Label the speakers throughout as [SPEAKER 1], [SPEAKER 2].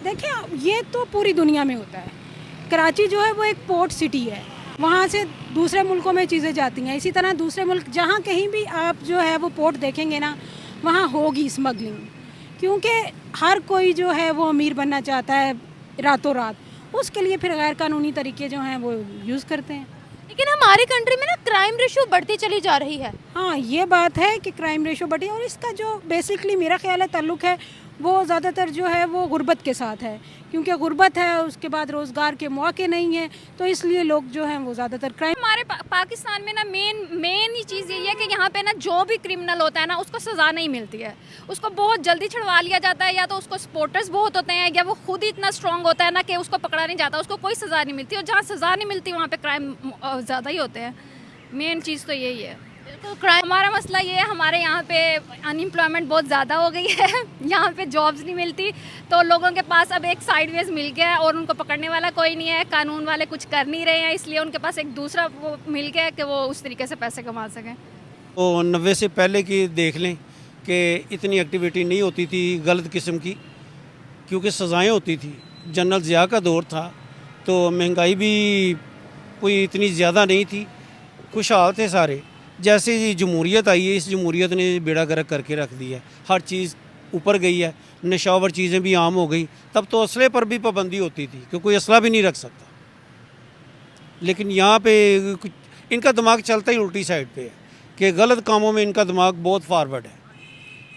[SPEAKER 1] देखिए ये तो पूरी दुनिया में होता है। कराची जो है वो एक पोर्ट सिटी है, वहाँ से दूसरे मुल्कों में चीज़ें जाती हैं। इसी तरह दूसरे मुल्क जहाँ कहीं भी आप जो है वो पोर्ट देखेंगे ना, वहाँ होगी स्मगलिंग, क्योंकि हर कोई जो है वो अमीर बनना चाहता है रातों रात। उसके लिए फिर गैर कानूनी तरीके जो हैं वो यूज़ करते हैं।
[SPEAKER 2] लेकिन हमारे कंट्री में ना क्राइम रेशियो बढ़ती चली जा रही है।
[SPEAKER 1] हाँ, ये बात है कि क्राइम रेशो बढ़ी, और इसका जो बेसिकली मेरा ख्याल है ताल्लुक़ है वो ज़्यादातर जो है वो गुर्बत के साथ है, क्योंकि गुर्बत है, उसके बाद रोज़गार के मौके नहीं हैं, तो इसलिए लोग जो हैं वो ज़्यादातर क्राइम।
[SPEAKER 2] हमारे पाकिस्तान में ना मेन ही चीज़ यही है कि यहाँ पे ना जो भी क्रिमिनल होता है ना उसको सज़ा नहीं मिलती है, उसको बहुत जल्दी छुड़वा लिया जाता है, या तो उसको सपोर्टर्स बहुत होते हैं, या वो खुद ही इतना स्ट्रांग होता है ना कि उसको पकड़ा नहीं जाता, उसको कोई सज़ा नहीं मिलती। और जहाँ सज़ा नहीं मिलती वहाँ पे क्राइम ज़्यादा ही होते हैं। मेन चीज़ तो यही है। तो क्राइम हमारा मसला ये है, हमारे यहाँ पे अनएम्प्लॉयमेंट बहुत ज़्यादा हो गई है यहाँ पे जॉब्स नहीं मिलती, तो लोगों के पास अब एक साइडवेज मिल गया है और उनको पकड़ने वाला कोई नहीं है, कानून वाले कुछ कर नहीं रहे हैं, इसलिए उनके पास एक दूसरा वो मिल गया है कि वो उस तरीके से पैसे कमा सकें।
[SPEAKER 3] तो 90 से पहले की देख लें कि इतनी एक्टिविटी नहीं होती थी गलत किस्म की, क्योंकि सज़ाएँ होती थी। जनरल ज़िया का दौर था तो महंगाई भी कोई इतनी ज़्यादा नहीं थी, खुशहाल थे सारे। जैसे ही जमहूरियत आई है, इस जमहूरियत ने बेड़ा गर्क करके रख दिया है, हर चीज़ ऊपर गई है, नशावर चीज़ें भी आम हो गई। तब तो असले पर भी पाबंदी होती थी कि कोई असला भी नहीं रख सकता, लेकिन यहाँ पे इनका दिमाग चलता ही उल्टी साइड पे है कि गलत कामों में इनका दिमाग बहुत फारवर्ड है।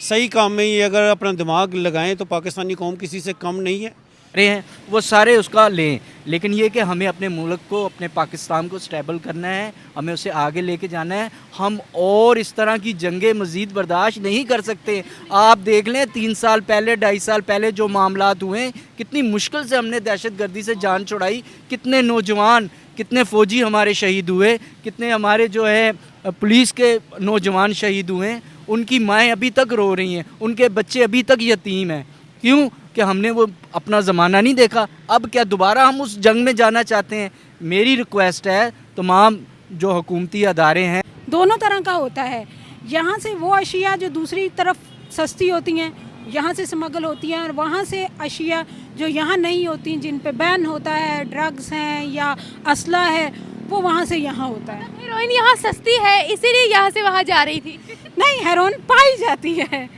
[SPEAKER 3] सही काम में ये अगर अपना दिमाग लगाएं तो पाकिस्तानी कौम किसी से कम नहीं है।
[SPEAKER 4] रहे हैं वो सारे उसका लें, लेकिन ये कि हमें अपने मुल्क को, अपने पाकिस्तान को स्टेबल करना है, हमें उसे आगे लेके जाना है। हम और इस तरह की जंगें मज़ीद बर्दाश्त नहीं कर सकते। आप देख लें 3 साल पहले, 2.5 साल पहले जो मामलात हुए, कितनी मुश्किल से हमने दहशतगर्दी से जान छुड़ाई, कितने नौजवान, कितने फ़ौजी हमारे शहीद हुए, कितने हमारे जो है पुलिस के नौजवान शहीद हुए। उनकी माएँ अभी तक रो रही हैं, उनके बच्चे अभी तक यतीम हैं। क्यों? कि हमने वो अपना ज़माना नहीं देखा। अब क्या दोबारा हम उस जंग में जाना चाहते हैं? मेरी रिक्वेस्ट है तमाम जो हुकूमती अदारे हैं,
[SPEAKER 1] दोनों तरह का होता है। यहाँ से वो अशिया जो दूसरी तरफ सस्ती होती हैं, यहाँ से स्मगल होती हैं, और वहाँ से अशिया जो यहाँ नहीं होती, जिन पे बैन होता है, ड्रग्स हैं या असला है, वो वहाँ से यहाँ होता है।
[SPEAKER 2] हीरोइन यहाँ सस्ती है इसीलिए यहाँ से वहाँ जा रही थी।
[SPEAKER 1] नहीं, हेरोइन पाई जाती है।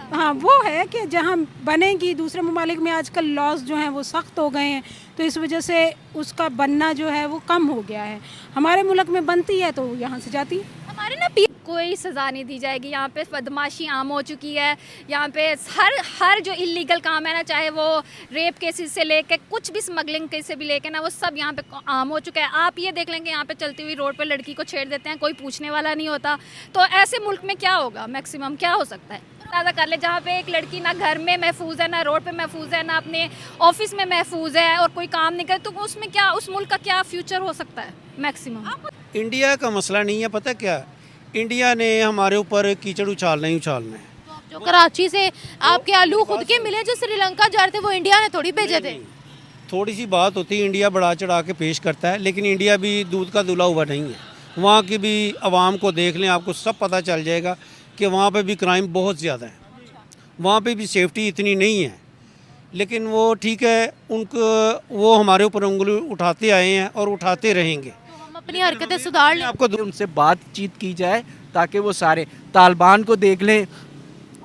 [SPEAKER 1] हाँ, वो है कि जहाँ बनेगी, दूसरे ममालिक में आजकल लॉज जो हैं वो सख्त हो गए हैं, तो इस वजह से उसका बनना जो है वो कम हो गया है। हमारे मुल्क में बनती है तो यहाँ से जाती है।
[SPEAKER 2] हमारे ना कोई सज़ा नहीं दी जाएगी। यहाँ पे बदमाशी आम हो चुकी है। यहाँ पे हर जो इलीगल काम है ना, चाहे वो रेप केसेस से लेके कुछ भी स्मगलिंग केस से भी लेके ना, वो सब यहाँ पे आम हो चुका है। आप ये देख लेंगे यहाँ पे चलती हुई रोड पे लड़की को छेड़ देते हैं, कोई पूछने वाला नहीं होता। तो ऐसे मुल्क में क्या होगा, मैक्सिमम क्या हो सकता है? ज़्यादा कर ले जहाँ पे एक लड़की ना घर में महफूज है, ना रोड पे महफूज है, ना अपने ऑफिस में महफूज है, और कोई काम नहीं करे, तो उसमें क्या, उस मुल्क का क्या फ्यूचर हो सकता है मैक्सिमम?
[SPEAKER 3] इंडिया का मसला नहीं है, पता क्या, इंडिया ने हमारे ऊपर कीचड़ उछालना ही उछालना है।
[SPEAKER 2] जो कराची से आपके आलू खुद के मिले जो श्रीलंका जा रहे थे, वो इंडिया ने थोड़ी भेजे थे।
[SPEAKER 3] थोड़ी सी बात होती है, इंडिया बढ़ा चढ़ा के पेश करता है, लेकिन इंडिया भी दूध का धुला हुआ नहीं है। वहाँ की भी आवाम को देख लें, आपको सब पता चल जाएगा कि वहाँ पे भी क्राइम बहुत ज़्यादा है, वहाँ पे भी सेफ्टी इतनी नहीं है। लेकिन वो ठीक है, उनको वो हमारे ऊपर उंगली उठाते आए हैं और उठाते रहेंगे।
[SPEAKER 2] तो हम अपनी हरकतें सुधार लें।
[SPEAKER 4] आपको उनसे बातचीत की जाए ताकि वो सारे तालिबान को देख लें।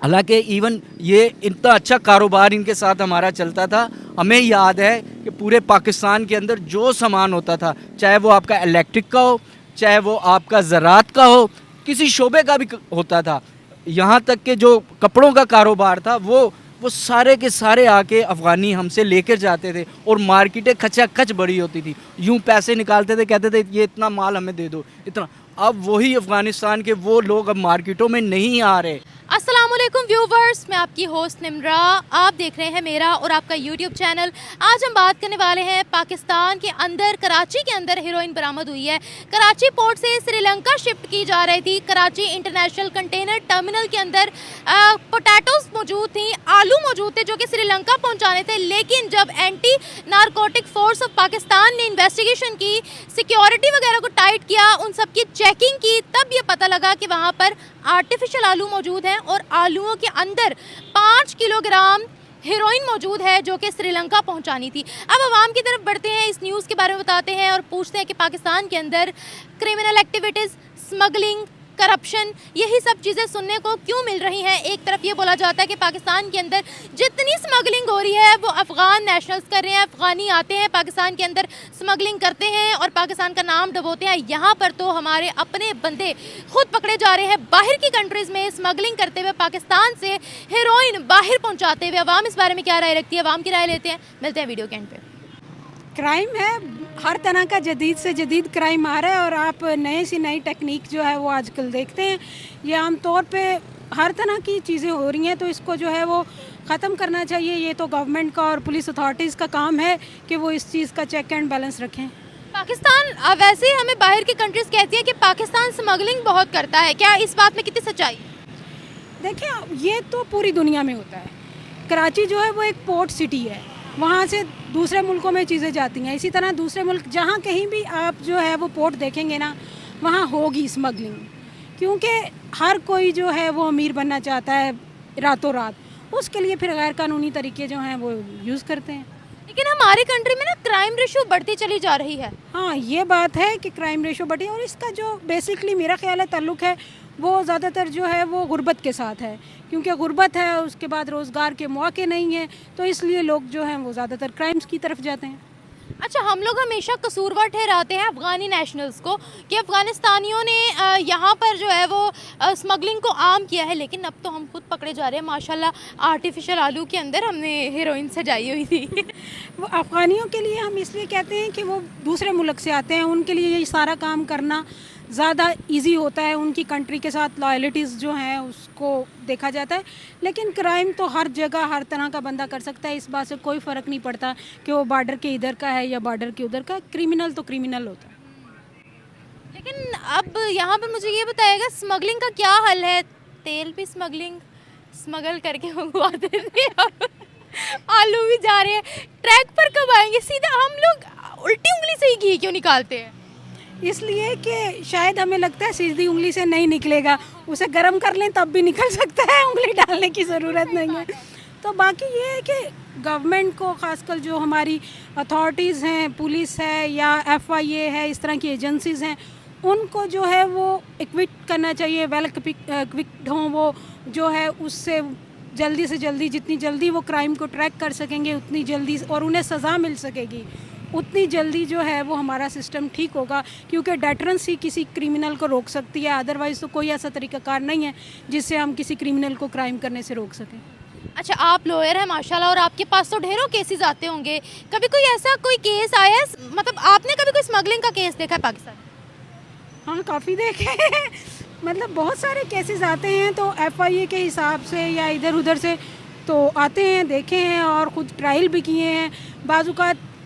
[SPEAKER 4] हालांकि इवन ये इतना अच्छा कारोबार इनके साथ हमारा चलता था। हमें याद है कि पूरे पाकिस्तान के अंदर जो सामान होता था, चाहे वो आपका इलेक्ट्रिक का हो, चाहे वो आपका ज़रात का हो, किसी शोबे का भी होता था, यहाँ तक कि जो कपड़ों का कारोबार था वो सारे के सारे आके अफ़गानी हमसे लेकर जाते थे, और मार्केटें खचाखच बड़ी होती थी। यूँ पैसे निकालते थे, कहते थे ये इतना माल हमें दे दो, इतना। अब वही अफ़गानिस्तान के वो लोग अब मार्केटों में नहीं आ रहे।
[SPEAKER 2] अस्सलामुअलैकुम व्यूवर्स, मैं आपकी होस्ट निम्रा, आप देख रहे हैं मेरा और आपका यूट्यूब चैनल। आज हम बात करने वाले हैं पाकिस्तान के अंदर, कराची के अंदर हीरोइन बरामद हुई है। कराची पोर्ट से श्रीलंका शिफ्ट की जा रही थी। कराची इंटरनेशनल कंटेनर टर्मिनल के अंदर पोटैटोज मौजूद थी, आलू मौजूद थे जो कि श्रीलंका पहुंचाने थे। लेकिन जब anti narcotic force of Pakistan ने इन्वेस्टिगेशन की, सिक्योरिटी वगैरह को टाइट किया, उन सब की चेकिंग की, तब ये पता लगा कि वहाँ पर आर्टिफिशियल आलू मौजूद हैं, और आलूओं के अंदर 5 किलोग्राम
[SPEAKER 5] हीरोइन मौजूद है जो कि श्रीलंका पहुंचानी थी। अब आवाम की तरफ बढ़ते हैं, इस न्यूज़ के बारे में बताते हैं और पूछते हैं कि पाकिस्तान के अंदर क्रिमिनल एक्टिविटीज़, स्मगलिंग, करप्शन, यही सब चीज़ें सुनने को क्यों मिल रही हैं। एक तरफ ये बोला जाता है कि पाकिस्तान के अंदर जितनी स्मगलिंग हो रही है वो अफ़गान नेशनल्स कर रहे हैं, अफ़गानी आते हैं पाकिस्तान के अंदर, स्मगलिंग करते हैं और पाकिस्तान का नाम डबोते हैं। यहाँ पर तो हमारे अपने बंदे खुद पकड़े जा रहे हैं बाहर की कंट्रीज़ में स्मगलिंग करते हुए, पाकिस्तान से हीरोइन बाहर पहुँचाते हुए। अवाम इस बारे में क्या राय रखती है, अवाम की राय लेते हैं, मिलते हैं वीडियो के एंड पे।
[SPEAKER 1] क्राइम है, हर तरह का जदीद से जदीद क्राइम आ रहा है और आप नए से नई टेक्निक जो है वो आजकल देखते हैं। ये आम तौर पे हर तरह की चीज़ें हो रही हैं, तो इसको जो है वो ख़त्म करना चाहिए। ये तो गवर्नमेंट का और पुलिस अथॉरिटीज़ का काम है कि वो इस चीज़ का चेक एंड बैलेंस रखें।
[SPEAKER 5] पाकिस्तान वैसे ही हमें बाहर की कंट्रीज़ कहती हैं कि पाकिस्तान स्मगलिंग बहुत करता है, क्या इस बात में कितनी सच्चाई है?
[SPEAKER 1] देखिए, ये तो पूरी दुनिया में होता है। कराची जो है वो एक पोर्ट सिटी है, वहाँ से दूसरे मुल्कों में चीज़ें जाती हैं। इसी तरह दूसरे मुल्क जहाँ कहीं भी आप जो है वो पोर्ट देखेंगे ना, वहाँ होगी स्मगलिंग, क्योंकि हर कोई जो है वो अमीर बनना चाहता है रातों रात। उसके लिए फिर गैर कानूनी तरीके जो हैं वो यूज़ करते हैं।
[SPEAKER 5] लेकिन हमारे कंट्री में ना क्राइम रेशो बढ़ती चली जा रही है।
[SPEAKER 1] हाँ, ये बात है कि क्राइम रेशो बढ़ी है और इसका जो बेसिकली मेरा ख्याल है ताल्लुक़ है वो ज़्यादातर जो है वो गुर्बत के साथ है, क्योंकि गुर्बत है, उसके बाद रोज़गार के मौके नहीं हैं, तो इसलिए लोग जो हैं वो ज़्यादातर क्राइम्स की तरफ जाते हैं।
[SPEAKER 5] अच्छा, हम लोग हमेशा कसूरवार ठहराते हैं अफ़गानी नेशनल्स को कि अफ़गानिस्तानियों ने यहाँ पर जो है वो स्मगलिंग को आम किया है, लेकिन अब तो हम खुद पकड़े जा रहे हैं। माशाल्लाह आर्टिफिशियल आलू के अंदर हमने हीरोइन सजाई हुई थी।
[SPEAKER 1] वो अफ़गानियों के लिए हम इसलिए कहते हैं कि वो दूसरे मुल्क से आते हैं, उनके लिए ये सारा काम करना ज़्यादा इजी होता है, उनकी कंट्री के साथ लॉयल्टीज़ जो हैं उसको देखा जाता है। लेकिन क्राइम तो हर जगह हर तरह का बंदा कर सकता है, इस बात से कोई फ़र्क नहीं पड़ता कि वो बॉर्डर के इधर का है या बॉर्डर के उधर का। क्रिमिनल तो क्रिमिनल होता है।
[SPEAKER 5] लेकिन अब यहाँ पर मुझे ये बताइएगा, स्मगलिंग का क्या हल है? तेल भी स्मगल करके मंगवाते थे, अब आलू भी जा रहे हैं। ट्रैक पर कब आएंगे? सीधा हम लोग उल्टी उंगली से ही घी क्यों निकालते हैं?
[SPEAKER 1] इसलिए कि शायद हमें लगता है सीधी उंगली से नहीं निकलेगा, उसे गर्म कर लें तब भी निकल सकता है, उंगली डालने की ज़रूरत नहीं है। तो बाकी ये है कि गवर्नमेंट को, ख़ासकर जो हमारी अथॉरिटीज़ हैं, पुलिस है या FIA है, इस तरह की एजेंसीज़ हैं, उनको जो है वो इक्विप करना चाहिए, वेल इक्विप्ड हों वो जो है, उससे जल्दी से जल्दी, जितनी जल्दी वो क्राइम को ट्रैक कर सकेंगे उतनी जल्दी, और उन्हें सज़ा मिल सकेगी उतनी जल्दी जो है वो हमारा सिस्टम ठीक होगा, क्योंकि डेटरेंस ही किसी क्रिमिनल को रोक सकती है। अदरवाइज़ तो कोई ऐसा तरीक़ाकार नहीं है जिससे हम किसी क्रिमिनल को क्राइम करने से रोक सकें।
[SPEAKER 5] अच्छा, आप लॉयर हैं माशाल्लाह और आपके पास तो ढेरों केसेस आते होंगे, कभी कोई ऐसा कोई केस आया है, मतलब आपने कभी कोई स्मगलिंग का केस देखा है पाकिस्तान?
[SPEAKER 1] हाँ, काफ़ी देखे हैं। मतलब बहुत सारे केसेस आते हैं, तो FIA के हिसाब से या इधर उधर से तो आते हैं, देखे हैं और ख़ुद ट्रायल भी किए हैं। बाज़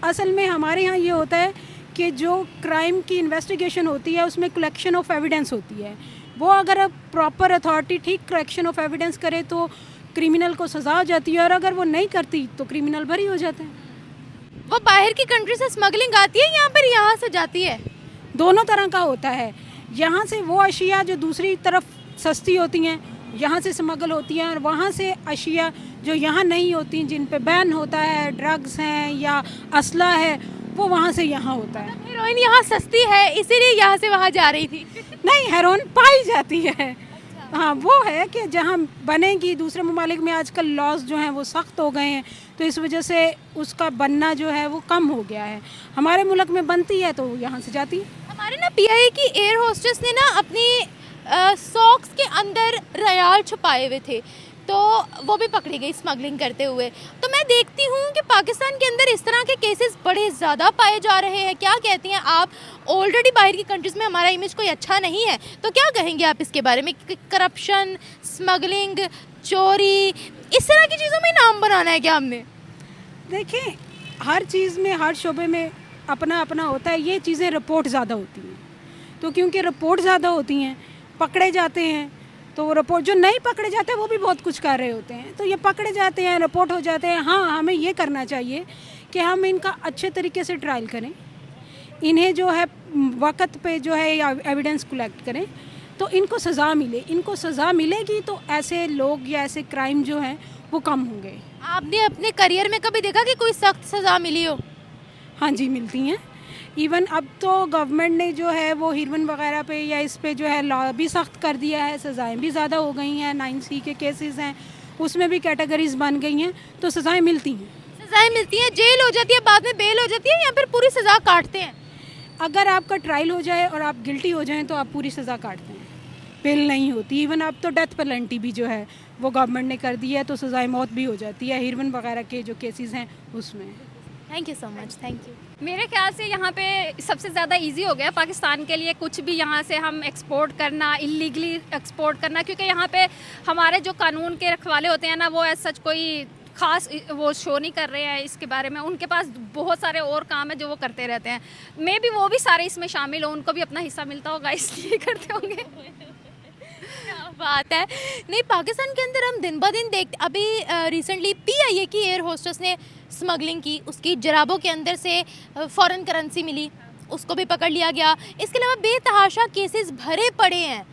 [SPEAKER 1] असल में हमारे यहाँ ये होता है कि जो क्राइम की इन्वेस्टिगेशन होती है उसमें कलेक्शन ऑफ एविडेंस होती है। वो अगर प्रॉपर अथॉरिटी ठीक कलेक्शन ऑफ एविडेंस करे तो क्रिमिनल को सज़ा हो जाती है, और अगर वो नहीं करती तो क्रिमिनल बरी हो जाते हैं।
[SPEAKER 5] वो बाहर की कंट्री से स्मगलिंग आती है यहाँ पर, यहाँ से जाती है?
[SPEAKER 1] दोनों तरह का होता है। यहाँ से वो अशिया जो दूसरी तरफ सस्ती होती हैं यहाँ से स्मगल होती हैं, और वहाँ से अशिया जो यहाँ नहीं होती, जिन पे बैन होता है, ड्रग्स हैं या असला है, वो वहाँ से यहाँ होता है।
[SPEAKER 5] हीरोइन यहाँ सस्ती है इसीलिए यहाँ से वहाँ जा रही थी?
[SPEAKER 1] नहीं, हेरोइन पाई जाती है। हाँ, वो है कि जहाँ बनेगी, दूसरे ममालिक में आजकल लॉज जो हैं वो सख्त हो गए हैं, तो इस वजह से उसका बनना जो है वो कम हो गया है। हमारे मुल्क में बनती है तो यहाँ से जाती है।
[SPEAKER 5] हमारे ना PIA की एयर होस्टेस ने ना अपनी सॉक्स के अंदर रयाल छुपाए हुए थे, तो वो भी पकड़ी गई स्मगलिंग करते हुए। तो मैं देखती हूँ कि पाकिस्तान के अंदर इस तरह के केसेस बड़े ज़्यादा पाए जा रहे हैं। क्या कहती हैं आप? ऑलरेडी बाहर की कंट्रीज़ में हमारा इमेज कोई अच्छा नहीं है, तो क्या कहेंगे आप इसके बारे में? करप्शन, स्मगलिंग, चोरी, इस तरह की चीज़ों में नाम बनाना है क्या हमने?
[SPEAKER 1] देखें, हर चीज़ में, हर शोबे में अपना अपना होता है। ये चीज़ें रिपोर्ट ज़्यादा होती हैं, तो क्योंकि रिपोर्ट ज़्यादा होती हैं, पकड़े जाते हैं, तो रिपोर्ट जो नहीं पकड़े जाते हैं वो भी बहुत कुछ कर रहे होते हैं, तो ये पकड़े जाते हैं, रिपोर्ट हो जाते हैं। हाँ, हमें ये करना चाहिए कि हम इनका अच्छे तरीके से ट्रायल करें, इन्हें जो है वक्त पे जो है एविडेंस कलेक्ट करें, तो इनको सज़ा मिले। इनको सज़ा मिलेगी तो ऐसे लोग या ऐसे क्राइम जो हैं वो कम होंगे।
[SPEAKER 5] आपने अपने करियर में कभी देखा कि कोई सख्त सज़ा मिली हो?
[SPEAKER 1] हाँ जी, मिलती हैं। इवन अब तो गवर्नमेंट ने जो है वो हेरोइन वगैरह पे या इस पे जो है लॉ भी सख्त कर दिया है, सज़ाएं भी ज़्यादा हो गई हैं। 9C के केसेस हैं, उसमें भी कैटेगरीज बन गई हैं, तो सज़ाएं मिलती हैं।
[SPEAKER 5] सज़ाएं मिलती हैं, जेल हो जाती है, बाद में बेल हो जाती है, या फिर पूरी सज़ा काटते हैं?
[SPEAKER 1] अगर आपका ट्रायल हो जाए और आप गिल्टी हो जाएं तो आप पूरी सज़ा काटते हैं, बेल नहीं होती। इवन अब तो डेथ पेनल्टी भी जो है वो गवर्नमेंट ने कर दी है, तो सज़ाए मौत भी हो जाती है हेरोइन वगैरह के जो केसेस हैं उसमें।
[SPEAKER 5] Thank you so much, thank you.
[SPEAKER 2] मेरे ख्याल से यहाँ पे सबसे ज़्यादा इजी हो गया पाकिस्तान के लिए कुछ भी यहाँ से हम एक्सपोर्ट करना, इलीगली एक्सपोर्ट करना, क्योंकि यहाँ पे हमारे जो कानून के रखवाले होते हैं ना, वो ऐसा सच कोई खास वो शो नहीं कर रहे हैं इसके बारे में। उनके पास बहुत सारे और काम है जो वो करते रहते हैं। मे भी वो भी सारे इसमें शामिल हो, उनको भी अपना हिस्सा मिलता होगा इसलिए करते होंगे।
[SPEAKER 5] क्या बात है। नहीं, पाकिस्तान के अंदर हम दिन ब दिन देखते, अभी रिसेंटली PIA की एयर होस्टेस ने स्मगलिंग की, उसकी जराबों के अंदर से फॉरेन करेंसी मिली, उसको भी पकड़ लिया गया। इसके अलावा बेतहाशा केसेस भरे पड़े हैं।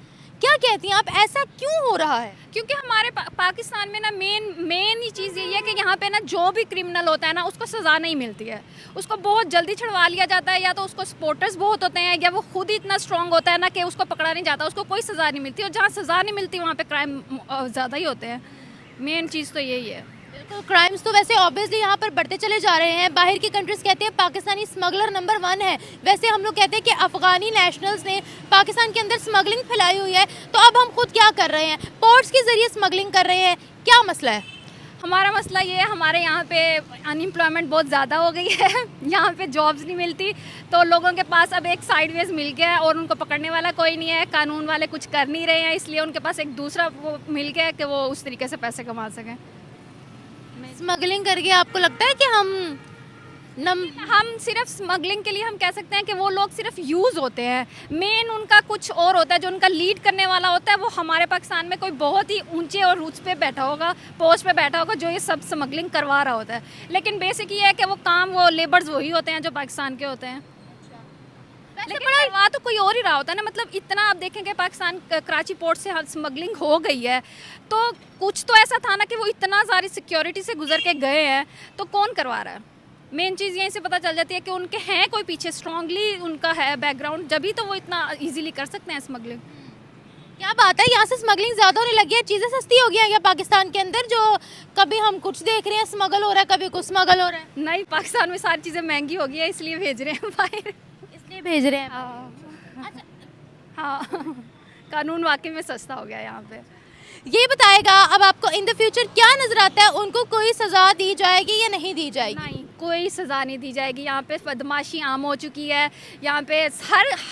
[SPEAKER 5] क्या कहती हैं आप, ऐसा क्यों हो रहा है?
[SPEAKER 2] क्योंकि हमारे पाकिस्तान में ना मेन ही चीज़ यही है कि यहाँ पे ना जो भी क्रिमिनल होता है ना, उसको सज़ा नहीं मिलती है। उसको बहुत जल्दी छुड़वा लिया जाता है, या तो उसको सपोर्टर्स बहुत होते हैं, या वो खुद ही इतना स्ट्रांग होता है ना कि उसको पकड़ा नहीं जाता, उसको कोई सज़ा नहीं मिलती। और जहाँ सज़ा नहीं मिलती वहाँ पे क्राइम ज़्यादा ही होते हैं। मेन चीज़ तो यही है।
[SPEAKER 5] बिल्कुल, क्राइम्स तो वैसे ऑब्वियसली यहाँ पर बढ़ते चले जा रहे हैं। बाहर की कंट्रीज कहते हैं पाकिस्तानी स्मगलर नंबर 1 है। वैसे हम लोग कहते हैं कि अफगानी नेशनल्स ने पाकिस्तान के अंदर स्मगलिंग फैलाई हुई है। तो अब हम खुद क्या कर रहे हैं? पोर्ट्स के ज़रिए स्मगलिंग कर रहे हैं। क्या मसला है?
[SPEAKER 2] हमारा मसला ये है, हमारे यहाँ पे अनएम्प्लॉयमेंट बहुत ज़्यादा हो गई है। यहाँ पे जॉब्स नहीं मिलती, तो लोगों के पास अब एक साइडवेज मिल गया है और उनको पकड़ने वाला कोई नहीं है। कानून वाले कुछ कर नहीं रहे हैं, इसलिए उनके पास एक दूसरा वो मिल गया है कि वो उस तरीके से पैसे कमा सकें।
[SPEAKER 5] स्मगलिंग करके आपको लगता है कि
[SPEAKER 2] हम सिर्फ स्मगलिंग के लिए हम कह सकते हैं कि वो लोग सिर्फ यूज़ होते हैं। मेन उनका कुछ और होता है, जो उनका लीड करने वाला होता है वो हमारे पाकिस्तान में कोई बहुत ही ऊंचे और रूट्स पे बैठा होगा, पोस्ट पे बैठा होगा, जो ये सब स्मगलिंग करवा रहा होता है। लेकिन बेसिक ये है कि वो काम वो लेबर्स वही होते हैं जो पाकिस्तान के होते हैं। लेकिन करवा तो कोई और ही रहा होता है ना। मतलब इतना आप देखेंगे पाकिस्तान कराची पोर्ट से स्मगलिंग हो गई है, तो कुछ तो ऐसा था ना कि वो इतना सारी सिक्योरिटी से गुजर के गए हैं, तो कौन करवा रहा है? मेन चीज़ यहीं से पता चल जाती है कि उनके हैं कोई पीछे, स्ट्रांगली उनका है बैकग्राउंड, जभी तो वो इतना इजीली कर सकते हैं स्मगलिंग।
[SPEAKER 5] क्या बात है, यहाँ से स्मगलिंग ज़्यादा होने लगी है, चीज़ें सस्ती हो गई हैं या पाकिस्तान के अंदर? जो कभी हम कुछ देख रहे हैं स्मगल हो रहा है, कभी कुछ स्मगल हो रहा है।
[SPEAKER 2] नहीं, पाकिस्तान में सारी चीज़ें महंगी हो गई है, इसलिए भेज रहे हैं बाहर।
[SPEAKER 5] इसलिए भेज रहे हैं।
[SPEAKER 2] हाँ हाँ, कानून वाकई में सस्ता हो गया है यहाँ पे।
[SPEAKER 5] ये बताएगा अब आपको इन द फ्यूचर क्या नजर आता है, उनको कोई सजा दी जाएगी या नहीं दी जाएगी?
[SPEAKER 2] नहीं, कोई सज़ा नहीं दी जाएगी। यहाँ पे बदमाशी आम हो चुकी है। यहाँ पे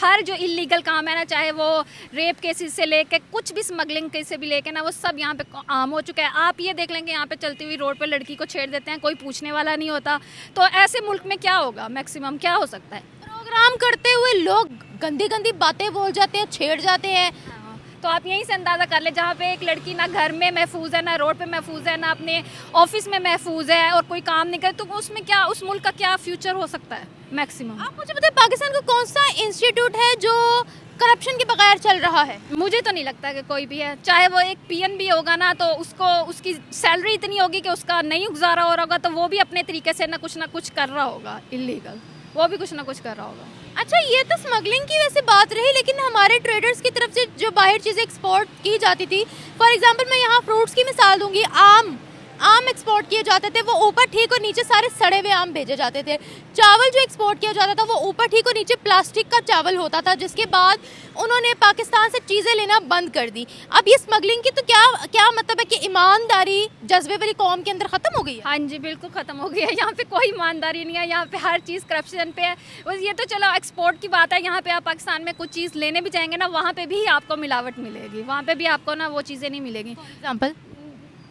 [SPEAKER 2] हर जो इलीगल काम है ना, चाहे वो रेप केसेस से लेके कुछ भी स्मगलिंग केस से भी लेके ना, वो सब यहाँ पे आम हो चुका है। आप ये देख लेंगे, यहाँ पे चलती हुई रोड पे लड़की को छेड़ देते हैं, कोई पूछने वाला नहीं होता। तो ऐसे मुल्क में क्या होगा, मैक्सिमम क्या हो सकता है?
[SPEAKER 5] प्रोग्राम करते हुए लोग गंदी गंदी बातें बोल जाते हैं, छेड़ जाते हैं।
[SPEAKER 2] तो आप यहीं से अंदाज़ा कर ले, जहाँ पे एक लड़की ना घर में महफूज है, ना रोड पे महफूज है, ना अपने ऑफिस में महफूज है, और कोई काम नहीं करे, तो उसमें क्या, उस मुल्क का क्या फ्यूचर हो सकता है मैक्सिमम?
[SPEAKER 5] आप मुझे बताइए, पाकिस्तान का कौन सा इंस्टीट्यूट है जो करप्शन के बगैर चल रहा है?
[SPEAKER 2] मुझे तो नहीं लगता कि कोई भी है। चाहे वो एक PN भी होगा ना, तो उसको उसकी सैलरी इतनी होगी कि उसका नहीं गुजारा हो रहा होगा, तो वो भी अपने तरीके से ना कुछ कर रहा होगा इलीगल, वो भी कुछ ना कुछ कर रहा होगा।
[SPEAKER 5] अच्छा, ये तो स्मगलिंग की वैसे बात रही, लेकिन हमारे ट्रेडर्स की तरफ से जो बाहर चीज़ें एक्सपोर्ट की जाती थी, फॉर एग्जांपल मैं यहाँ फ्रूट्स की मिसाल दूंगी। आम एक्सपोर्ट किए जाते थे, वो ऊपर ठीक और नीचे सारे सड़े हुए आम भेजे जाते थे। चावल जो एक्सपोर्ट किया जाता था, वो ऊपर ठीक और नीचे प्लास्टिक का चावल होता था, जिसके बाद उन्होंने पाकिस्तान से चीज़ें लेना बंद कर दी। अब ये स्मगलिंग की तो क्या मतलब है कि ईमानदारी जज्बे वाली कौम के अंदर ख़त्म हो गई है?
[SPEAKER 2] हाँ जी, बिल्कुल ख़त्म हो गई है। यहाँ पे कोई ईमानदारी नहीं है, यहाँ पे हर चीज़ करप्शन पे है। बस ये तो चलो एक्सपोर्ट की बात है, यहाँ पे आप पाकिस्तान में कुछ चीज़ लेने भी जाएंगे ना, वहाँ पे भी आपको मिलावट मिलेगी, वहाँ पे भी आपको ना वो चीज़ें नहीं मिलेगी।
[SPEAKER 5] एग्जाम्पल,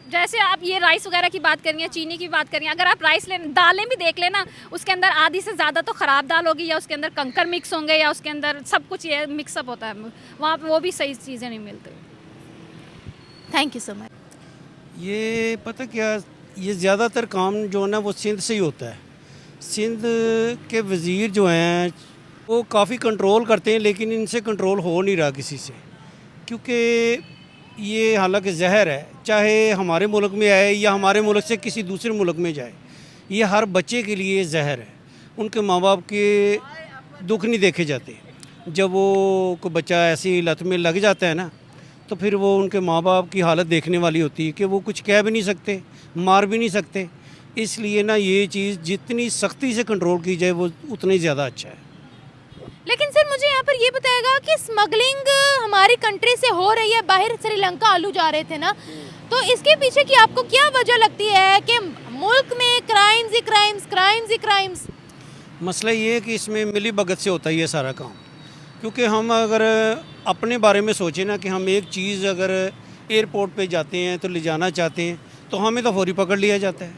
[SPEAKER 2] जैसे आप ये राइस वगैरह की बात करिए, चीनी की बात करिए, अगर आप राइस दालें भी देख लेना, उसके अंदर आधी से ज़्यादा तो ख़राब दाल होगी, या उसके अंदर कंकर मिक्स होंगे, या उसके अंदर सब कुछ ये मिक्सअप होता है, वहाँ पे वो भी सही चीज़ें नहीं मिलती।
[SPEAKER 5] Thank you so much.
[SPEAKER 3] ये पता क्या, ये ज़्यादातर काम जो है ना वो सिंध से ही होता है। सिंध के वज़ीर जो हैं वो काफ़ी कंट्रोल करते हैं, लेकिन इनसे कंट्रोल हो नहीं रहा किसी से, क्योंकि ये हालांकि जहर है, चाहे हमारे मुल्क में आए या हमारे मुल्क से किसी दूसरे मुल्क में जाए, ये हर बच्चे के लिए जहर है। उनके माँ बाप के दुख नहीं देखे जाते। जब वो को बच्चा ऐसी लत में लग जाता है ना, तो फिर वो उनके माँ बाप की हालत देखने वाली होती है कि वो कुछ कह भी नहीं सकते, मार भी नहीं सकते। इसलिए ना ये चीज़ जितनी सख्ती से कंट्रोल की जाए वो उतना ही ज़्यादा अच्छा है।
[SPEAKER 5] लेकिन सर मुझे यहाँ पर ये बताएगा कि स्मगलिंग हमारी कंट्री से हो रही है, बाहर श्रीलंका आलू जा रहे थे ना, तो इसके पीछे की आपको क्या वजह लगती है कि मुल्क में क्राइम्स ही क्राइम्स, क्राइम्स ही क्राइम्स?
[SPEAKER 3] मसला ये है कि इसमें मिली भगत से होता है ये सारा काम। क्योंकि हम अगर अपने बारे में सोचें ना कि हम एक चीज़ अगर एयरपोर्ट पे जाते हैं तो ले जाना चाहते हैं तो हमें तो फौरी पकड़ लिया जाता है।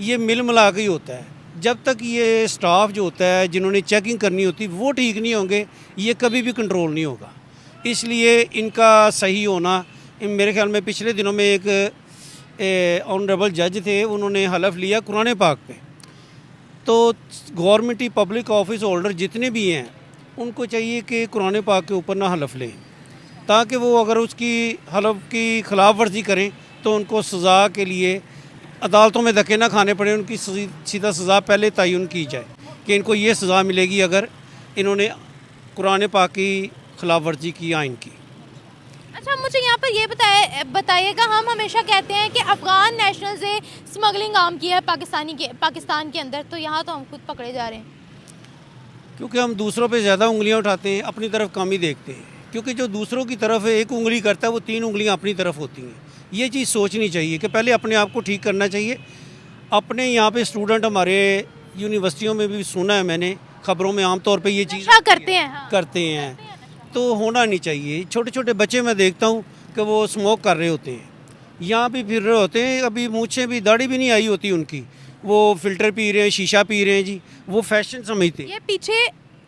[SPEAKER 3] ये मिल मिला के ही होता है। जब तक ये स्टाफ जो होता है जिन्होंने चेकिंग करनी होती है वो ठीक नहीं होंगे, ये कभी भी कंट्रोल नहीं होगा। इसलिए इनका सही होना, मेरे ख्याल में पिछले दिनों में एक ऑनरेबल जज थे, उन्होंने हलफ लिया कुरान पाक पे। तो गवर्नमेंटी पब्लिक ऑफिस होल्डर जितने भी हैं उनको चाहिए कि कुरान पाक के ऊपर ना हलफ लें, ताकि वो अगर उसकी हलफ की खिलाफ वर्जी करें तो उनको सज़ा के लिए अदालतों में धक्के ना खाने पड़े। उनकी सीधा सज़ा पहले तयन की जाए कि इनको ये सज़ा मिलेगी अगर इन्होंने कुरान पाक की खिलाफ वर्जी की आइन की।
[SPEAKER 5] अच्छा मुझे यहाँ पर ये बताइएगा, हम हमेशा कहते हैं कि अफ़गान नेशनल से स्मगलिंग आम किया है पाकिस्तान के अंदर, तो यहाँ तो हम खुद पकड़े जा रहे हैं।
[SPEAKER 3] क्योंकि हम दूसरों पे ज़्यादा उंगलियां उठाते हैं, अपनी तरफ कम ही देखते हैं। क्योंकि जो दूसरों की तरफ एक उंगली करता है वो 3 उंगलियां अपनी तरफ होती हैं। ये चीज़ सोचनी चाहिए कि पहले अपने आप को ठीक करना चाहिए। अपने यहाँ पे स्टूडेंट हमारे यूनिवर्सिटियों में भी सुना है मैंने, खबरों में आमतौर पे ये चीज़
[SPEAKER 5] करते हैं, हाँ।
[SPEAKER 3] करते हैं, तो होना नहीं चाहिए। छोटे छोटे बच्चे मैं देखता हूँ कि वो स्मोक कर रहे होते हैं, यहाँ भी फिर रहे होते हैं, अभी मूछें भी दाढ़ी भी नहीं आई होती उनकी, वो फ़िल्टर पी रहे हैं, शीशा पी रहे हैं जी, वो फैशन समझते हैं।
[SPEAKER 5] ये पीछे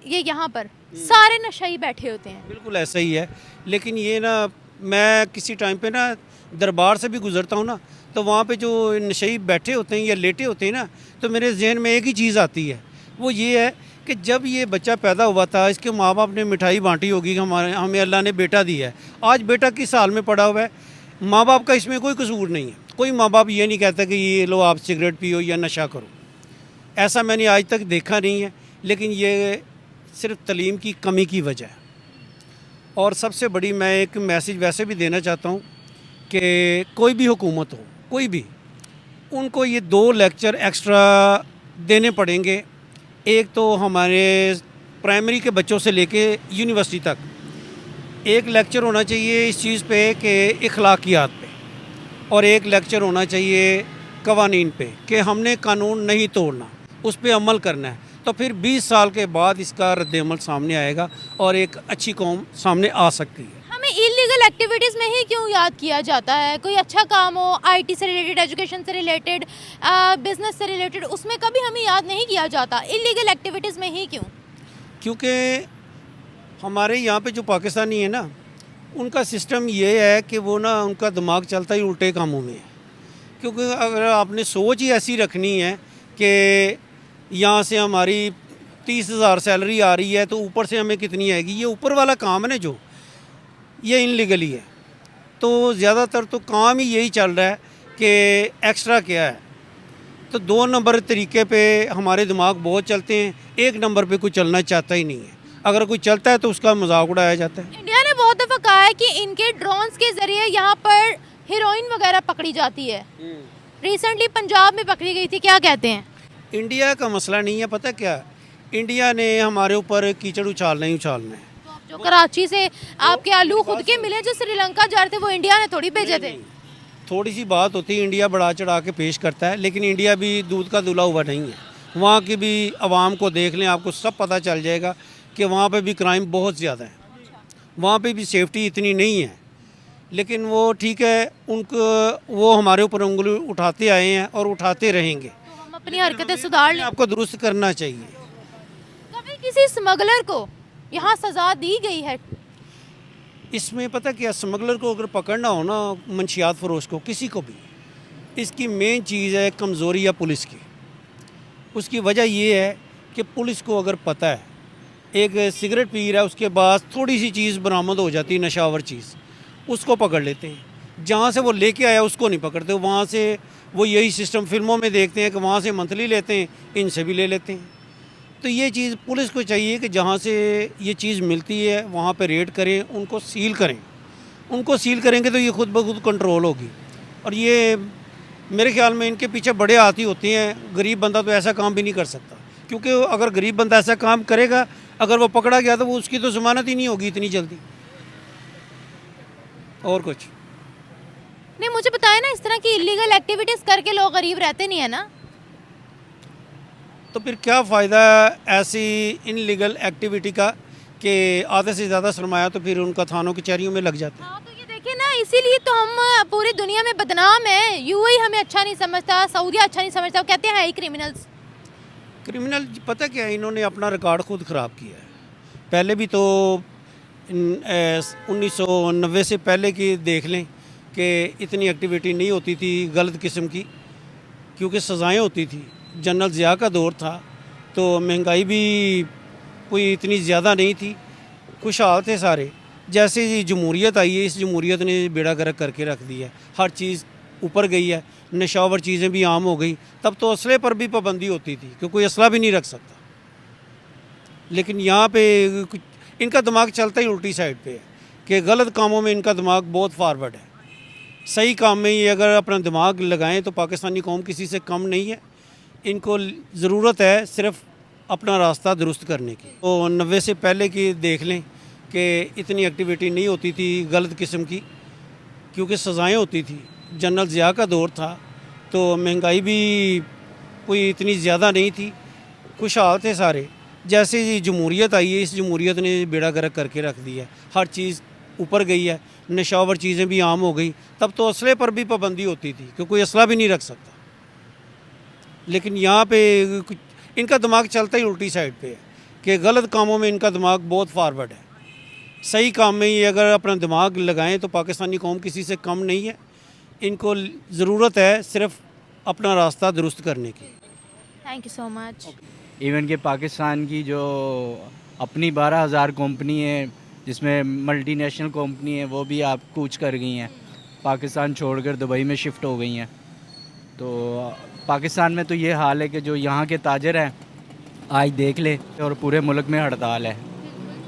[SPEAKER 5] ये यहाँ पर सारे नशाई बैठे होते हैं।
[SPEAKER 3] बिल्कुल ऐसा ही है। लेकिन ये ना, मैं किसी टाइम पे ना दरबार से भी गुजरता हूँ ना, तो वहाँ पे जो नशई बैठे होते हैं या लेटे होते हैं ना, तो मेरे जहन में एक ही चीज़ आती है, वो ये है कि जब ये बच्चा पैदा हुआ था इसके माँ बाप ने मिठाई बांटी होगी कि हमें अल्लाह ने बेटा दिया है। आज बेटा किस हाल में पड़ा हुआ है, माँ बाप का इसमें कोई कसूर नहीं है। कोई माँ बाप ये नहीं कहता कि ये लो आप सिगरेट पियो या नशा करो, ऐसा मैंने आज तक देखा नहीं है। लेकिन ये सिर्फ तालीम की कमी की वजह है। और सबसे बड़ी मैं एक मैसेज वैसे भी देना चाहता हूँ कि कोई भी हुकूमत हो, कोई भी, उनको ये 2 लेक्चर एक्स्ट्रा देने पड़ेंगे। एक तो हमारे प्राइमरी के बच्चों से लेके यूनिवर्सिटी तक एक लेक्चर होना चाहिए इस चीज़ पे कि इखलाकियात पे, और एक लेक्चर होना चाहिए कवानीन पे कि हमने कानून नहीं तोड़ना, उस पर अमल करना है। तो फिर 20 साल के बाद इसका रद्द-ए-अमल सामने आएगा और एक अच्छी कौम सामने आ सकती है।
[SPEAKER 5] हमें इलीगल एक्टिविटीज़ में ही क्यों याद किया जाता है? कोई अच्छा काम हो, आईटी से रिलेटेड, एजुकेशन से रिलेटेड, बिजनेस से रिलेटेड, उसमें कभी हमें याद नहीं किया जाता। इलीगल एक्टिविटीज़ में ही क्यों?
[SPEAKER 3] क्योंकि हमारे यहाँ पे जो पाकिस्तानी है ना, उनका सिस्टम ये है कि वो ना, उनका दिमाग चलता ही उल्टे कामों में है। क्योंकि अगर आपने सोच ही ऐसी रखनी है कि यहाँ से हमारी 30,000 सैलरी आ रही है तो ऊपर से हमें कितनी आएगी, ये ऊपर वाला काम है ना जो, ये इनलीगल ही है। तो ज़्यादातर तो काम ही यही चल रहा है कि एक्स्ट्रा क्या है। तो 2 नंबर तरीके पे हमारे दिमाग बहुत चलते हैं, 1 नंबर पे कोई चलना चाहता ही नहीं है। अगर कोई चलता है तो उसका मजाक उड़ाया जाता है।
[SPEAKER 5] इंडिया ने बहुत दफ़ा कहा है कि इनके ड्रोन्स के ज़रिए यहाँ पर हीरोइन वगैरह पकड़ी जाती है। रिसेंटली पंजाब में पकड़ी गई थी, क्या कहते हैं?
[SPEAKER 3] इंडिया का मसला नहीं है, पता क्या, इंडिया ने हमारे ऊपर कीचड़ उछालना ही उछालना है।
[SPEAKER 5] जो कराची से आपके आलू खुद के मिले जो श्रीलंका जा रहे थे, वो इंडिया ने थोड़ी भेजे थे।
[SPEAKER 3] थोड़ी सी बात होती है, इंडिया बढ़ा चढ़ा के पेश करता है, लेकिन इंडिया भी दूध का दूल्हा हुआ नहीं है। वहाँ की भी आवाम को देख लें, आपको सब पता चल जाएगा कि वहाँ पे भी क्राइम बहुत ज़्यादा है, वहाँ पे भी सेफ्टी इतनी नहीं है। लेकिन वो ठीक है, उनको वो हमारे ऊपर उंगली उठाते आए हैं और उठाते रहेंगे।
[SPEAKER 5] तो हम अपनी हरकतें सुधार लें।
[SPEAKER 3] आपको दुरुस्त करना चाहिए।
[SPEAKER 5] कभी किसी स्मगलर को यहाँ सज़ा दी गई है?
[SPEAKER 3] इसमें पता क्या, स्मगलर को अगर पकड़ना हो ना, मंशियात फरोश को, किसी को भी, इसकी मेन चीज़ है कमज़ोरी या पुलिस की। उसकी वजह ये है कि पुलिस को अगर पता है एक सिगरेट पी रहा है, उसके बाद थोड़ी सी चीज़ बरामद हो जाती है, नशावर चीज़, उसको पकड़ लेते हैं। जहाँ से वो लेके आया उसको नहीं पकड़ते, वहाँ से वो यही सिस्टम फिल्मों में देखते हैं कि वहाँ से मंथली लेते हैं, इनसे भी ले लेते हैं। तो ये चीज़ पुलिस को चाहिए कि जहाँ से ये चीज़ मिलती है वहाँ पे रेड करें, उनको सील करें। उनको सील करेंगे तो ये खुद ब खुद कंट्रोल होगी। और ये मेरे ख्याल में इनके पीछे बड़े हाथी होते हैं, गरीब बंदा तो ऐसा काम भी नहीं कर सकता, क्योंकि अगर गरीब बंदा ऐसा काम करेगा, अगर वो पकड़ा गया तो वो उसकी तो ज़मानत ही नहीं होगी इतनी जल्दी। और कुछ
[SPEAKER 5] नहीं, मुझे बताया ना, इस तरह की इलीगल एक्टिविटीज़ करके लोग गरीब रहते नहीं है ना।
[SPEAKER 3] तो फिर क्या फ़ायदा ऐसी इनलीगल एक्टिविटी का कि आधे से ज़्यादा सरमाया तो फिर उनका थानों कचहरियों में लग जाता है।
[SPEAKER 5] हाँ, तो ये देखिए ना, इसीलिए तो हम पूरी दुनिया में बदनाम है। यूएई हमें अच्छा नहीं समझता, सऊदीया अच्छा नहीं समझता, वो कहते हैं ही क्रिमिनल्स।
[SPEAKER 3] क्रिमिनल पता क्या है, इन्होंने अपना रिकॉर्ड खुद ख़राब किया है। पहले भी तो 1990 से पहले की देख लें कि इतनी एक्टिविटी नहीं होती थी गलत किस्म की, क्योंकि सज़ाएं होती थी। जनरल ज़िया का दौर था तो महंगाई भी कोई इतनी ज़्यादा नहीं थी, खुशहाल थे सारे। जैसे ही जमहूरियत आई है, इस जमहूरियत ने बेड़ा गर्क करके रख दिया है, हर चीज़ ऊपर गई है, नशावर चीज़ें भी आम हो गई। तब तो असले पर भी पाबंदी होती थी कि कोई असला भी नहीं रख सकता, लेकिन यहाँ पे इनका दिमाग चलता ही उल्टी साइड पे है कि गलत कामों में इनका दिमाग बहुत फारवर्ड है। सही काम में ये अगर अपना दिमाग लगाएं तो पाकिस्तानी कौम किसी से कम नहीं है। इनको ज़रूरत है सिर्फ अपना रास्ता दुरुस्त करने की। तो 90 से पहले की देख लें कि इतनी एक्टिविटी नहीं होती थी गलत किस्म की, क्योंकि सज़ाएं होती थी। जनरल ज़िया का दौर था तो महंगाई भी कोई इतनी ज़्यादा नहीं थी, खुशहाल थे सारे। जैसे ही जमहूरियत आई है, इस जमहूरियत ने बेड़ा गर्क करके रख दिया है, हर चीज़ ऊपर गई है, नशावर चीज़ें भी आम हो गई। तब तो असले पर भी पाबंदी होती थी कि कोई असला भी नहीं रख सकता, लेकिन यहाँ पे इनका दिमाग चलता ही उल्टी साइड पे है कि गलत कामों में इनका दिमाग बहुत फारवर्ड है। सही काम में ये अगर अपना दिमाग लगाएं तो पाकिस्तानी कौम किसी से कम नहीं है। इनको ज़रूरत है सिर्फ अपना रास्ता दुरुस्त करने की।
[SPEAKER 5] Thank you so much.
[SPEAKER 4] Even कि पाकिस्तान की जो अपनी 12,000 कंपनी है, जिसमें मल्टीनेशनल कंपनी है, वो भी आप कूच कर गई हैं, पाकिस्तान छोड़कर दुबई में शिफ्ट हो गई हैं। तो पाकिस्तान में तो ये हाल है कि जो यहाँ के ताजर हैं आज देख ले, और पूरे मुल्क में हड़ताल है।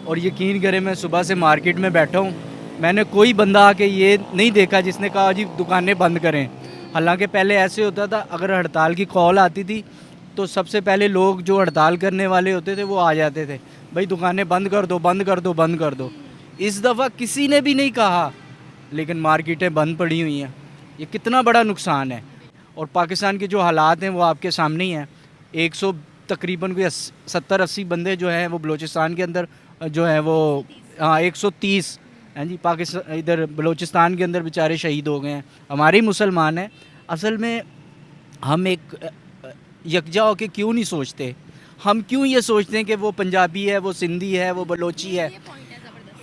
[SPEAKER 4] और यकीन करें, मैं सुबह से मार्केट में बैठा हूँ, मैंने कोई बंदा आके ये नहीं देखा जिसने कहा जी दुकानें बंद करें। हालांकि पहले ऐसे होता था, अगर हड़ताल की कॉल आती थी तो सबसे पहले लोग जो हड़ताल करने वाले होते थे वो आ जाते थे, भाई दुकानें बंद कर दो, बंद कर दो, बंद कर दो। इस दफ़ा किसी ने भी नहीं कहा, लेकिन मार्केटें बंद पड़ी हुई हैं। ये कितना बड़ा नुकसान है। और पाकिस्तान के जो हालात हैं वो आपके सामने ही हैं। 100 तकरीबन कोई 70-80 बंदे जो हैं वो बलूचिस्तान के अंदर जो है वो 130 हैं जी, पाकिस्तान इधर बलूचिस्तान के अंदर बेचारे शहीद हो गए हैं। हमारे ही मुसलमान हैं। असल में हम एक यकजा होकर क्यों नहीं सोचते? हम क्यों ये सोचते हैं कि वो पंजाबी है, वो सिंधी है, वो बलोची है?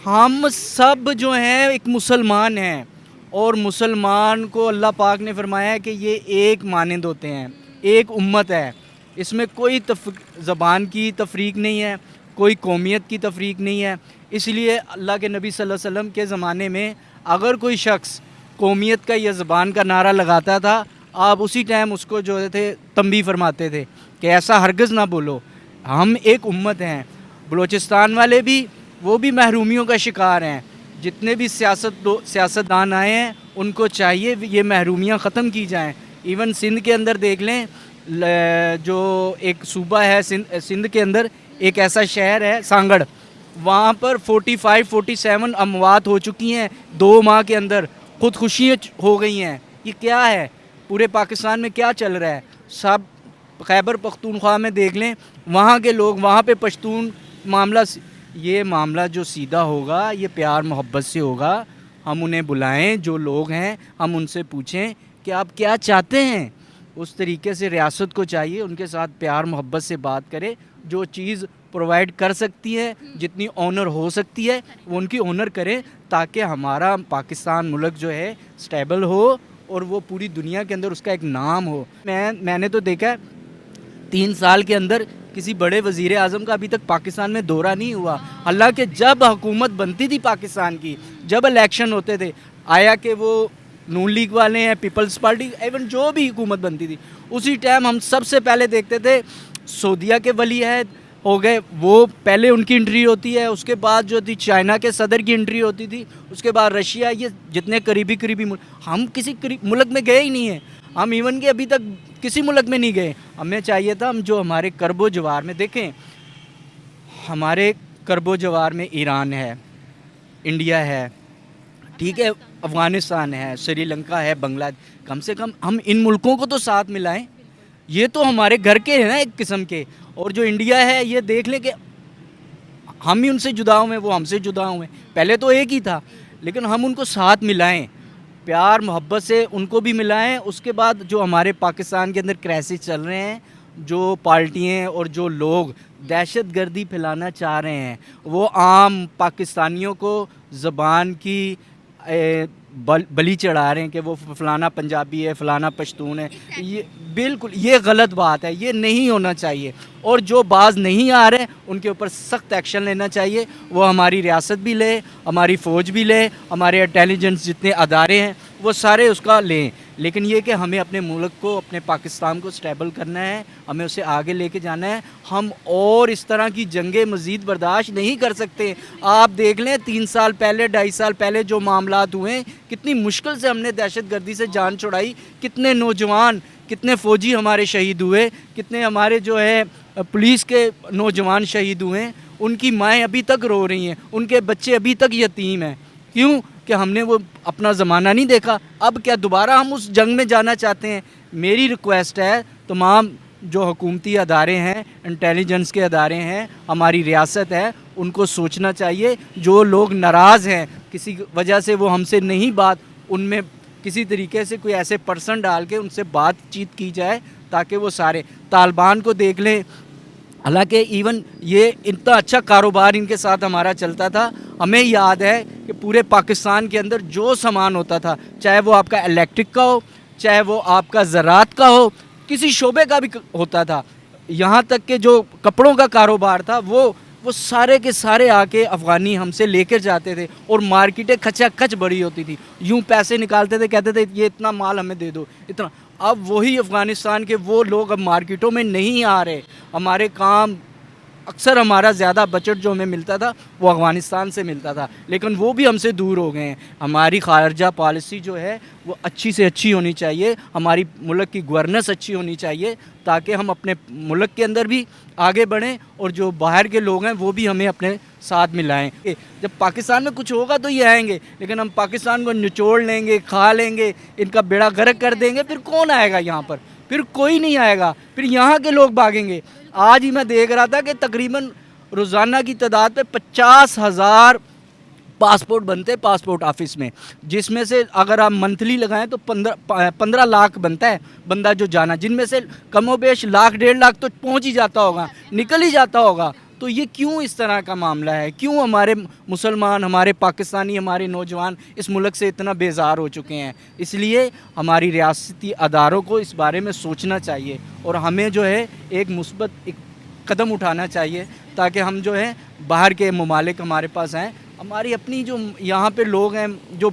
[SPEAKER 4] हम सब जो हैं एक मुसलमान हैं, और मुसलमान को अल्लाह पाक ने फरमाया है कि ये एक मानंद होते हैं, एक उम्मत है। इसमें कोई ज़बान की तफरीक नहीं है, कोई कौमियत की तफरीक नहीं है। इसलिए अल्लाह के नबी सल्लल्लाहु अलैहि वसल्लम के ज़माने में अगर कोई शख्स कौमियत का या ज़बान का नारा लगाता था, आप उसी टाइम उसको जो थे तंबीह फरमाते थे कि ऐसा हरगिज़ ना बोलो, हम एक उम्मत हैं। बलूचिस्तान वाले भी, वो भी महरूमियों का शिकार हैं। जितने भी सियासतदान आए हैं उनको चाहिए ये महरूमियाँ ख़त्म की जाएं। इवन सिंध के अंदर देख लें, जो एक सूबा है सिंध के अंदर एक ऐसा शहर है सांगड़, वहाँ पर 45-47 अमवात हो चुकी हैं 2 माह के अंदर, खुदकुशियाँ हो गई हैं। ये क्या है? पूरे पाकिस्तान में क्या चल रहा है? सब खैबर पख्तूनख्वा में देख लें, वहाँ के लोग, वहाँ पे पश्तून मामला, ये मामला जो सीधा होगा ये प्यार मोहब्बत से होगा। हम उन्हें बुलाएं, जो लोग हैं हम उनसे पूछें कि आप क्या चाहते हैं। उस तरीके से रियासत को चाहिए उनके साथ प्यार मोहब्बत से बात करे, जो चीज़ प्रोवाइड कर सकती है, जितनी ऑनर हो सकती है वो उनकी ऑनर करें, ताकि हमारा पाकिस्तान मुल्क जो है स्टेबल हो और वो पूरी दुनिया के अंदर उसका एक नाम हो। मैंने तो देखा है 3 साल के अंदर किसी बड़े वज़ीर आज़म का अभी तक पाकिस्तान में दौरा नहीं हुआ। हालांकि जब हुकूमत बनती थी पाकिस्तान की, जब इलेक्शन होते थे, आया कि वो नून लीग वाले हैं, पीपल्स पार्टी, इवन जो भी हुकूमत बनती थी उसी टाइम हम सबसे पहले देखते थे सऊदीया के वली अहद हो गए, वो पहले उनकी एंट्री होती है, उसके बाद जो थी चाइना के सदर की एंट्री होती थी, उसके बाद रशिया, ये जितने करीबी मुल्क, हम किसी मुल्क में गए ही नहीं हैं, हम इवन के अभी तक किसी मुल्क में नहीं गए। हमें चाहिए था हम जो हमारे करबो जवार में देखें, हमारे करबो जवार में ईरान है, इंडिया है, ठीक है, अफ़गानिस्तान है, श्रीलंका है, बांग्लादेश, कम से कम हम इन मुल्कों को तो साथ मिलाएं। ये तो हमारे घर के हैं ना एक किस्म के, और जो इंडिया है ये देख लें कि हम ही उनसे जुदा हुए, वो हमसे जुदा हुए, पहले तो एक ही था, लेकिन हम उनको साथ मिलाएं, प्यार मोहब्बत से उनको भी मिलाएं। उसके बाद जो हमारे पाकिस्तान के अंदर क्राइसिस चल रहे हैं, जो पार्टियां और जो लोग दहशतगर्दी फैलाना चाह रहे हैं, वो आम पाकिस्तानियों को ज़बान की बलि चढ़ा रहे हैं कि वो फ़लाना पंजाबी है, फ़लाना पश्तून है। ये बिल्कुल ये गलत बात है, ये नहीं होना चाहिए। और जो बाज नहीं आ रहे उनके ऊपर सख्त एक्शन लेना चाहिए। वो हमारी रियासत भी ले, हमारी फ़ौज भी ले, हमारे इंटेलिजेंस जितने अदारे हैं वो सारे उसका लें। लेकिन ये कि हमें अपने मुल्क को, अपने पाकिस्तान को स्टेबल करना है, हमें उसे आगे लेके जाना है। हम और इस तरह की जंगें मज़ीद बर्दाश्त नहीं कर सकते। आप देख लें 3 साल पहले, 2.5 साल पहले जो मामलात हुए, कितनी मुश्किल से हमने दहशतगर्दी से जान छुड़ाई, कितने नौजवान, कितने फ़ौजी हमारे शहीद हुए, कितने हमारे जो है पुलिस के नौजवान शहीद हुए, उनकी माएँ अभी तक रो रही हैं, उनके बच्चे अभी तक यतीम हैं। क्यों? कि हमने वो अपना ज़माना नहीं देखा। अब क्या दोबारा हम उस जंग में जाना चाहते हैं? मेरी रिक्वेस्ट है तमाम जो हुकूमती अदारे हैं, इंटेलिजेंस के अदारे हैं, हमारी रियासत है, उनको सोचना चाहिए। जो लोग नाराज़ हैं किसी वजह से, वो हमसे नहीं बात, उनमें किसी तरीके से कोई ऐसे पर्सन डाल के उनसे बातचीत की जाए, ताकि वो सारे तालिबान को देख लें। हालांकि इवन ये इतना अच्छा कारोबार इनके साथ हमारा चलता था। हमें याद है कि पूरे पाकिस्तान के अंदर जो सामान होता था, चाहे वो आपका इलेक्ट्रिक का हो, चाहे वो आपका ज़राअत का हो, किसी शोबे का भी होता था, यहाँ तक कि जो कपड़ों का कारोबार था वो सारे के सारे आके अफ़गानी हमसे लेकर जाते थे, और मार्केटें खचाखच बड़ी होती थी। यूँ पैसे निकालते थे, कहते थे ये इतना माल हमें दे दो, इतना। अब वही अफ़गानिस्तान के वो लोग अब मार्केटों में नहीं आ रहे। हमारे काम अक्सर, हमारा ज़्यादा बजट जो हमें मिलता था वो अफ़गानिस्तान से मिलता था, लेकिन वो भी हमसे दूर हो गए हैं। हमारी खारजा पॉलिसी जो है वो अच्छी से अच्छी होनी चाहिए, हमारी मुल्क की गवर्नेंस अच्छी होनी चाहिए, ताकि हम अपने मुल्क के अंदर भी आगे बढ़ें और जो बाहर के लोग हैं वो भी हमें अपने साथ मिलाएं। जब पाकिस्तान में कुछ होगा तो ये आएंगे, लेकिन हम पाकिस्तान को निचोड़ लेंगे, खा लेंगे, इनका बेड़ा गर्क कर देंगे, फिर कौन आएगा यहाँ पर? फिर कोई नहीं आएगा, फिर यहाँ के लोग भागेंगे। आज ही मैं देख रहा था कि तकरीबन रोज़ाना की तादाद पे 50,000 पासपोर्ट बनते हैं पासपोर्ट ऑफिस में, जिसमें से अगर आप मंथली लगाएं तो 15 लाख बनता है बंदा जो जाना, जिनमें से कमोबेश लाख 1.5 लाख तो पहुंच ही जाता होगा, निकल ही जाता होगा। तो ये क्यों इस तरह का मामला है? क्यों हमारे मुसलमान, हमारे पाकिस्तानी, हमारे नौजवान इस मुल्क से इतना बेजार हो चुके हैं? इसलिए हमारी रियासती अदारों को इस बारे में सोचना चाहिए, और हमें जो है एक मुस्बत एक कदम उठाना चाहिए, ताकि हम जो है बाहर के ममालिक हमारे पास आएँ। हमारी अपनी जो यहाँ पे लोग हैं, जो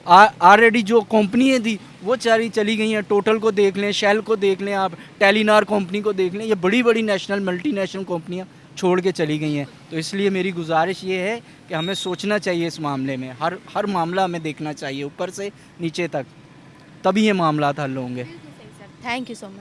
[SPEAKER 4] ऑलरेडी जो कंपनियाँ थी वो चली गई हैं। टोटल को देख लें, शेल को देख लें, आप टेलीनार कंपनी को देख लें, ये बड़ी बड़ी नेशनल मल्टीनेशनल कंपनियाँ छोड़ के चली गई हैं। तो इसलिए मेरी गुजारिश ये है कि हमें सोचना चाहिए इस मामले में, हर मामला हमें देखना चाहिए ऊपर से नीचे तक, तभी ये मामला हल होंगे।
[SPEAKER 5] Thank you so much.